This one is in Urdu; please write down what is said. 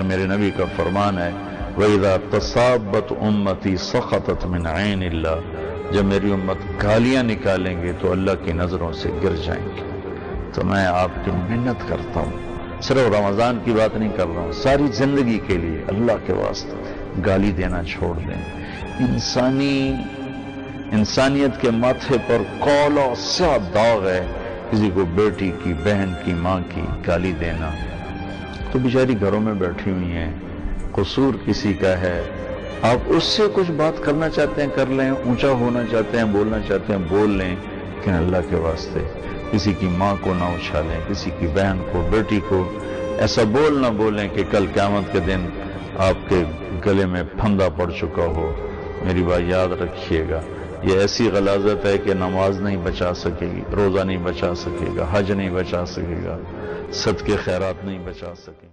میرے نبی کا فرمان ہے وَإِذَا تَصَابَتْ أُمَّتِي سَقَطَتْ مِنْ عَيْنِ اللَّهِ، جب میری امت گالیاں نکالیں گے تو اللہ کی نظروں سے گر جائیں گے۔ تو میں آپ کی محنت کرتا ہوں، صرف رمضان کی بات نہیں کر رہا ہوں، ساری زندگی کے لیے اللہ کے واسطے گالی دینا چھوڑ دیں۔ انسانیت کے ماتھے پر کالا سیاہ داغ ہے کسی کو بیٹی کی، بہن کی، ماں کی گالی دینا۔ تو بیچاری گھروں میں بیٹھی ہوئی ہیں، قصور کسی کا ہے، آپ اس سے کچھ بات کرنا چاہتے ہیں کر لیں، اونچا ہونا چاہتے ہیں بولنا چاہتے ہیں بول لیں، لیکن اللہ کے واسطے کسی کی ماں کو نہ اچھالیں، کسی کی بہن کو، بیٹی کو ایسا نہ بولیں کہ کل قیامت کے دن آپ کے گلے میں پھندا پڑ چکا ہو۔ میری بات یاد رکھیے گا، یہ ایسی غلاظت ہے کہ نماز نہیں بچا سکے گی، روزہ نہیں بچا سکے گا، حج نہیں بچا سکے گا، صدقے خیرات نہیں بچا سکے گا۔